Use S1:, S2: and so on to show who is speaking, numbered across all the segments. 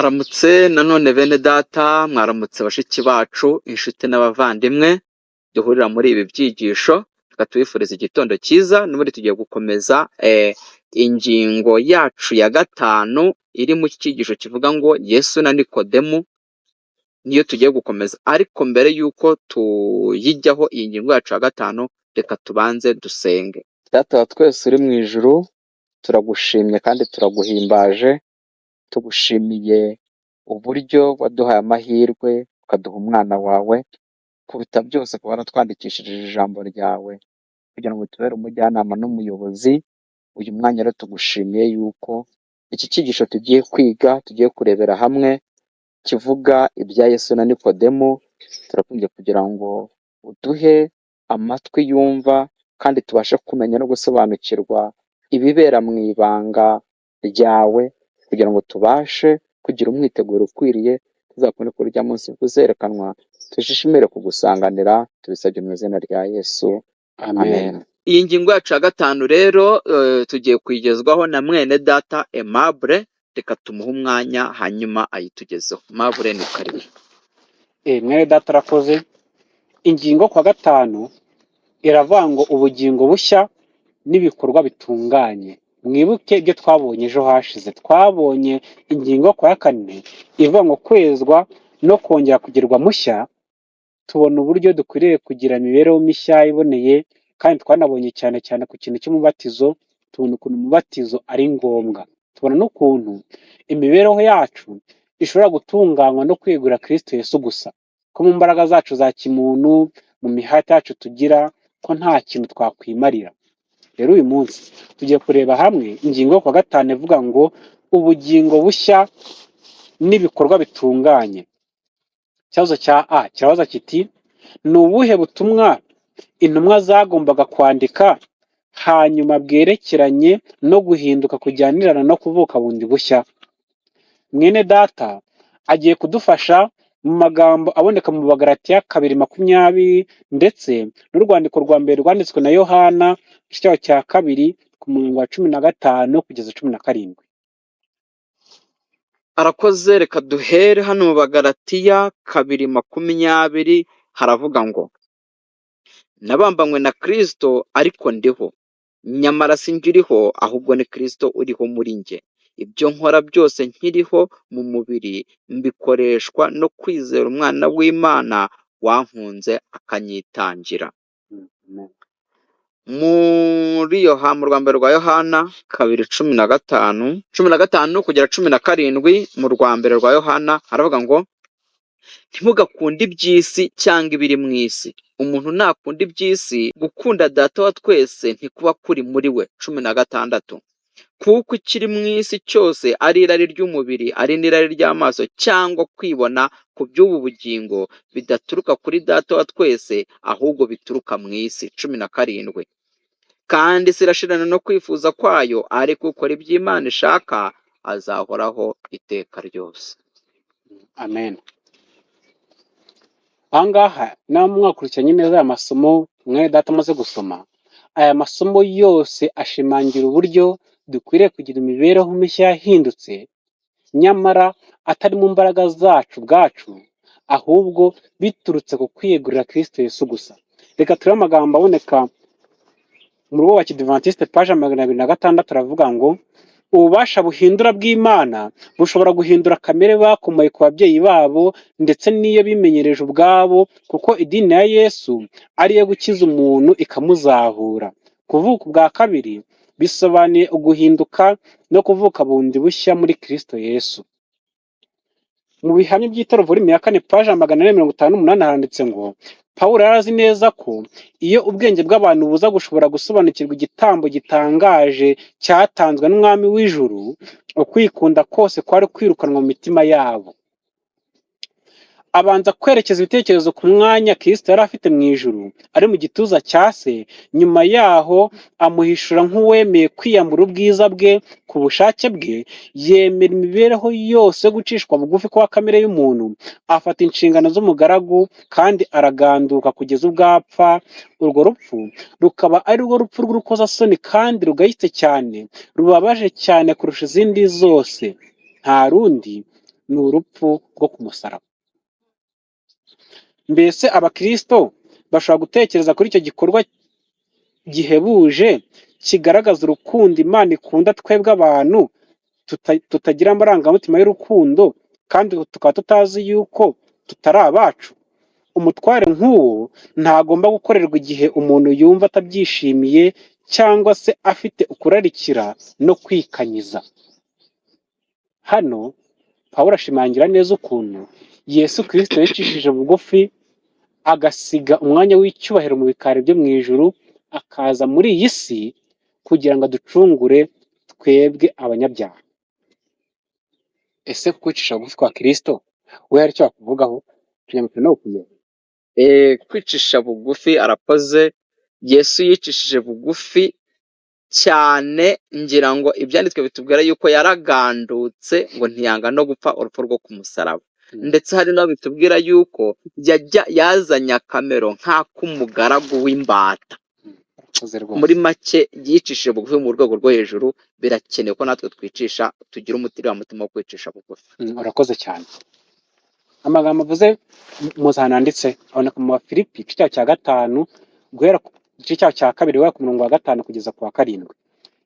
S1: Mwaramutse nanone bene data, mwaramutse bashiki bacu, inshuti n'abavandimwe duhurira muri ibi byigisho. Reka tubifurize igitondo cyiza. N'ubundi tugiye gukomeza ingingo yacu ya gatanu iri mu cyigisho kivuga ngo Yesu na Nikodemu, niyo tugiye gukomeza. Ariko mbere y'uko tuyijyaho iyi ngingo yacu ya gatanu, reka tubanze dusenge. Data wa twese uri mu ijuru, turagushimye kandi turaguhimbaje. Tugushimiye uburyo waduhaye amahirwe ukaduha umwana wawe, kuruta byose kuba waratwandikishije ijambo ryawe kugira ngo tubere umujyanama n'umuyobozi. Uyu mwanya rero tugushimiye yuko iki cyigisho tugiye kwiga, tugiye kurebera hamwe, kivuga ibya Yesu na Nikodemu. Turakunze kugira ngo uduhe amatwi yumva kandi tubashe kumenya no gusobanukirwa ibibera mu ibanga ryawe, kugira ngo tubashe kugira umwiteguro ukwiriye, tuzakubone ko urya munsi kuzerekanwa. Tushishimire kugusanganira, tubisabye mu izina rya Yesu, amen. Iyi ngingo yacu ya gatanu rero tugiye kuyigezwaho na mwene data Aimable. Reka tumuhe umwanya hanyuma ayitugezeho. Aimable, ni karibu.
S2: Mwene data arakoze. Ingingo kwa gatanu iravuga ngo ubugingo bushya n'ibikorwa bitunganye. Mwibuke ibyo twabonye ejo hashize. Twabonye ingingo kwa kane ivuga ngo kwezwa no kongera kugirwa mushya. Tubona uburyo dukwiriye kugira imibereho mishya iboneye, kandi twanabonye cyane cyane ku kintu cy'umubatizo. Tubona ukuntu umubatizo ari ngombwa. Tubona n'ukuntu imibereho yacu ishobora gutunganywa no kwegura Kristo Yesu gusa, ko mu mbaraga zacu za kimuntu, mu mihati yacu tugira, ko nta kintu twakwimarira. Rero uyu munsi tugiye kureba hamwe ingingo kwa gatanu ivuga ngo ubugingo bushya n'ibikorwa bitunganye. Ikibazo cya A kirabaza kiti, ni ubuhe butumwa intumwa zagombaga kwandika hanyuma bwerekeranye no guhinduka kujyanirana no kuvuka bundi bushya? Mwene data agiye kudufasha mu magambo aboneka mu Bagalatiya 2:20 ndetse n'urwandiko rwa mbere rwanditswe na Yohana igice cya 2 ku murongo wa 15 kugeza 17.
S1: Arakoze. Reka duhere hano mu Bagalatiya 2:20. Haravuga ngo, nabambanywe na Kristo, ariko ndiho, nyamara sinjiriho, ahubwo ni Kristo uriho muri njye. Ibyo nkora byose nkiriho mu mubiri, mbikoreshwa no kwizera umwana w'Imana wankunze akanyitangira. Muri mu rwa mbere rwa Yohana 2:15 kugera 17, mu rwa mbere rwa Yohana haravuga ngo, ntimugakunde iby'isi cyangwa ibiri mu isi. Umuntu nakunda iby'isi, gukunda Data wa twese ntikuba kuri muri we. 16, kuko ikiri mu isi cyose ari irari ry'umubiri, ari n'irari ry'amaso, cyangwa kwibona ku by'ubu bugingo, bidaturuka kuri Data wa twese, ahubwo bituruka mu isi. 17, kandi isi irashirana no kwifuza kwayo, ariko ukora iby'Imana ishaka azahoraho iteka ryose.
S2: Amen. Ahangaha namwe mwakurikiranye neza aya masomo mwene data amaze gusoma. Aya masomo yose ashimangira uburyo dukwiriye kugira imibereho mishya yahindutse, nyamara atari mu mbaraga zacu bwacu, ahubwo biturutse ku kwiyegurira Kristo Yesu gusa. Reka turebe amagambo aboneka mu rugo wa Kidivantiste paje 206. Aravuga ngo, ububasha buhindura bw'Imana bushobora guhindura kamere bakomoye ku babyeyi babo ndetse n'iyo bimenyereje ubwabo, kuko idini ya Yesu ari iyo gukiza umuntu ikamuzahura. Kuvuka ubwa kabiri bisobanuye uguhinduka no kuvuka bundi bushya muri Kristo Yesu. Mu bihamya by'Itorero volume ya 4 paje 458 handitse ngo, Pawulo yarazi neza ko iyo ubwenge bw'abantu buza gushobora gusobanukirwa igitambo gitangaje cyatanzwe n'Umwami w'ijuru, ukwikunda kose kwari kwirukanwa mu mitima yabo. Abanza kwerekeza ibitekerezo ku mwanya Kristo yari afite mu ijuru ari mu gituza cya se. Nyuma yaho amuhishura nk'uwemeye kwiyambura ubwiza bwe ku bushake bwe, yemera imibereho yose yo gucishwa bugufi kwa kamere y'umuntu, afata inshingano z'umugaragu kandi araganduka kugeza ubwo apfa. Urwo rupfu rukaba ari rwo rupfu rw'urukozasoni kandi rugayitse cyane, rubabaje cyane kurusha izindi zose. Nta rundi ni urupfu rwo ku musaraba. Mbese abakristo bashobora gutekereza kuri icyo gikorwa gihebuje kigaragaza urukundo Imana ikunda twebwe abantu tutagira amarangamutima y'urukundo kandi tukaba tutazi yuko tutari abacu. Umutware nk'uwo ntagomba gukorerwa igihe umuntu yumva atabyishimiye cyangwa se afite ukurarikira no kwikanyiza. Hano Pawulo ashimangira neza ukuntu Yesu Kristo yicishije bugufi agasiga umwanya w'icyubahiro mu bikari byo mu ijuru akaza muri iyi si kugira ngo aducungure twebwe abanyabyaha. Ese kwicisha bugufi kwa Kristo we hari icyo wakuvugaho? Tunyamutse no kuyo.
S1: Kwicisha bugufi arakoze. Yesu yicishije bugufi cyane, ngira ngo ibyanditswe bitubwira yuko yaragandutse ngo ntiyanga no gupfa urupfu rwo ku musaraba. Ndetse hari n'aho bitubwira yuko yazanye akamero nk'ak'umugaragu w'imbata. Muri make yicishije bugufi mu rwego rwo hejuru. Birakenewe ko natwe twicisha, tugira umutima wo kwicisha bugufi.
S2: Urakoze cyane. Amagambo avuze muzahana handitse aboneka mu Bafilipi igice cya 5 guhera ku gice cya 2 guhera ku murongo wa 5 kugeza ku wa 7.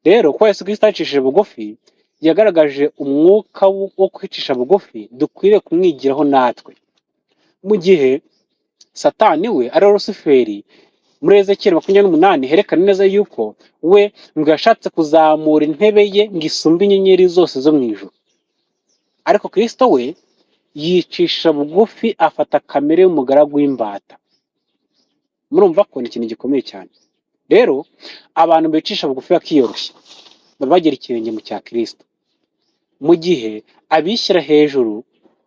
S2: Rero ko Yesu Kristo yicishije bugufi yagaragaje umwuka wo kwicisha bugufi dukwiriye kumwigiraho natwe. Mu gihe Satani we ari Rusiferi muri Ezekiel 28 herekana neza yuko we ngo yashatse kuzamura intebe ye ngo isumbe inyenyeri zose zo mu ijuru, ariko Kristo we yicisha bugufi afata kamere y'umugaragu w'imbata. Murumva ko ni ikintu gikomeye cyane. Rero abantu bicisha bugufi bakiyoroshya baba bagera ikirenge mu cya Kristo, mu gihe abishyira hejuru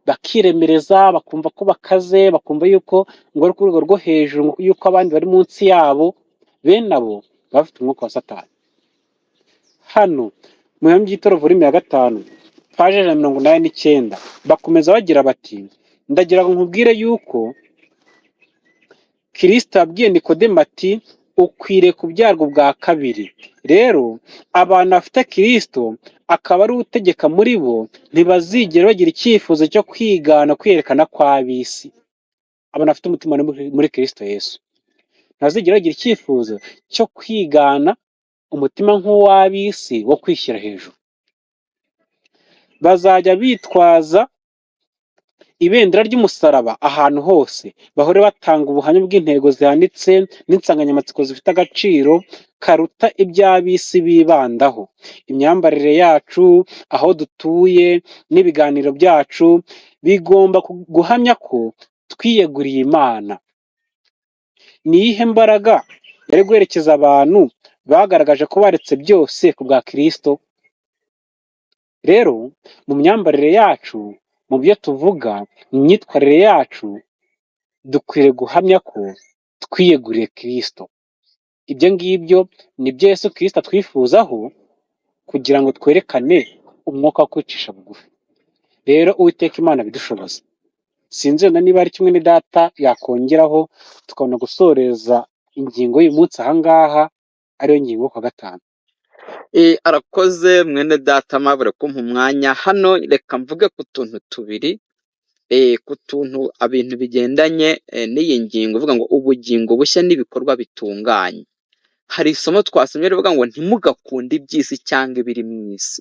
S2: bakiremereza bakumva ko bakaze, bakumva yuko ngo ari ku rwego rwo hejuru, yuko abandi bari munsi yabo, bene abo bafite umwuka wa Satani. Hano mu Ihame ry'Itorero volume ya 5 paje 189 bakomeza bagira bati, ndagira ngo nkubwire yuko Kristo yabwiye Nikodemo ati ukwiriye kubyarwa ubwa kabiri. Rero abantu bafite Kristo akaba ari utegeka muri bo ntibazigera bagira icyifuzo cyo kwigana kwerekana kw'ab'isi. Abantu bafite umutima muri Kristo Yesu ntazigera bagira icyifuzo cyo kwigana umutima nk'uw'ab'isi wo kwishyira hejuru. Bazajya bitwaza ibendera ry'umusaraba ahantu hose, bahore batanga ubuhamya bw'intego zihanitse n'insanganyamatsiko zifite agaciro karuta iby'ab'isi bibandaho. Imyambarire yacu, aho dutuye n'ibiganiro byacu bigomba guhamya ko twiyeguriye Imana. Ni iyihe mbaraga yari guherekeza abantu bagaragaje ko baretse byose ku bwa Kristo? Rero mu myambarire yacu, mu byo tuvuga, mu myitwarire yacu, dukwiriye guhamya ko twiyeguriye Kristo. Ibyo ngibyo ni byo Yesu Kristo atwifuzaho kugira ngo twerekane umwuka wo kwicisha bugufi. Rero Uwiteka Imana bidushoboza. Sinzi wenda niba ari kimwe ni data yakongeraho tukabona gusoreza ingingo y'uyu munsi ahangaha ariyo ngingo kwa 5.
S1: Arakoze mwene data mabure kumpa umwanya hano. Reka mvuge ku tuntu tubiri, ku tuntu ibintu bigendanye n'iyi ngingo ivuga ngo ubugingo bushya n'ibikorwa bitunganye. Hari isomo twasomye rivuga ngo ntimugakunde iby'isi cyangwa ibiri mu isi.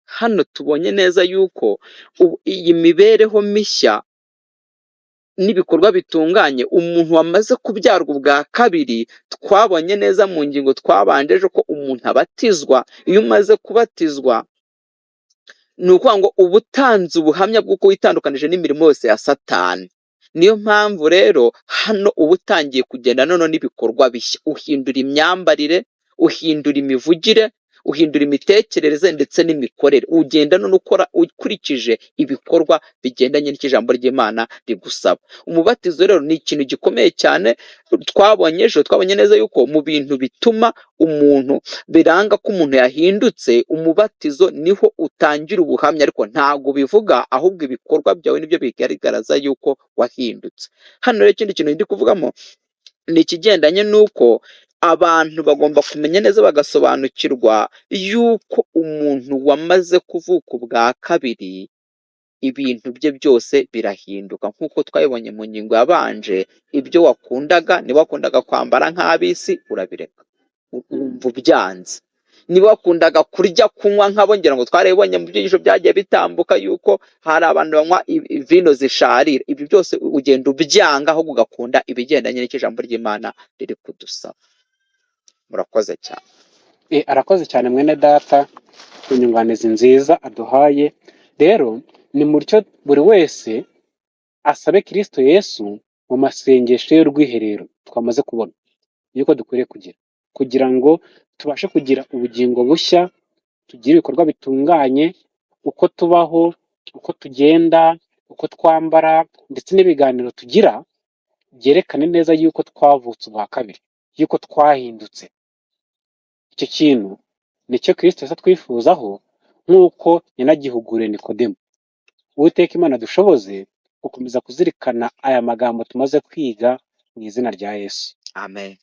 S1: Hano tubonye neza yuko iyi mibereho mishya n'ibikorwa bitunganye, umuntu wamaze kubyarwa ubwa kabiri, twabonye neza mu ngingo twabanje ejo ko umuntu abatizwa. Iyo umaze kubatizwa ni ukuvuga ngo uba utanze ubuhamya bw'uko witandukanije n'imirimo yose ya Satani. Niyo mpamvu rero hano uba utangiye kugenda noneho n'ibikorwa bishya, uhindura imyambarire, uhindura imivugire, uhindura imitekerereze ndetse n'imikorere. Ugenda none ukora ukurikije ibikorwa bigendanye n'ijambo ry'Imana rigusaba. Umubatizo rero ni ikintu gikomeye cyane. Twabonye neza yuko mu bintu bituma umuntu biranga ko umuntu yahindutse, umubatizo niho utangira ubuhamya, ariko ntabwo bivuga, ahubwo ibikorwa byawe nibyo bigaragaza yuko wahindutse. Hano rero ikindi kintu ndi kuvugamo ni ikigendanye n'uko abantu bagomba kumenya neza bagasobanukirwa yuko umuntu wamaze kuvuka ubwa kabiri ibintu bye byose birahinduka, nk'uko twabibonye mu ngingo yabanje. Ibyo wakundaga, niba wakundaga kwambara nk'ab'isi urabireka, wumva ubyanze. Niba wakundaga kurya kunywa nk'abo, ngira ngo twarabibonye mu byigisho byagiye bitambuka yuko hari abantu banywa vino zisharira. Ibi byose ugenda ubyanga, ahubwo ugakunda ibigendanye n'icyo ijambo ry'Imana riri kudusaba. Murakoze cyane.
S2: Arakoze cyane mwene data ku nyunganizi nziza aduhaye. Rero ni mutyo buri wese asabe Kristo Yesu mu masengesho y'urwiherero twamaze kubona yuko dukwiriye kugira ngo tubashe kugira ubugingo bushya, tugire ibikorwa bitunganye, uko tubaho, uko tugenda, uko twambara, ndetse n'ibiganiro tugira byerekane neza yuko twavutse ubwa kabiri, yuko twahindutse. Icyo kintu nicyo Kristo Yesu atwifuzaho, nk'uko yanagihuguriye Nikodemo. Uwiteka Imana dushoboze gukomeza kuzirikana aya magambo tumaze kwiga mu izina rya Yesu.
S1: Amen.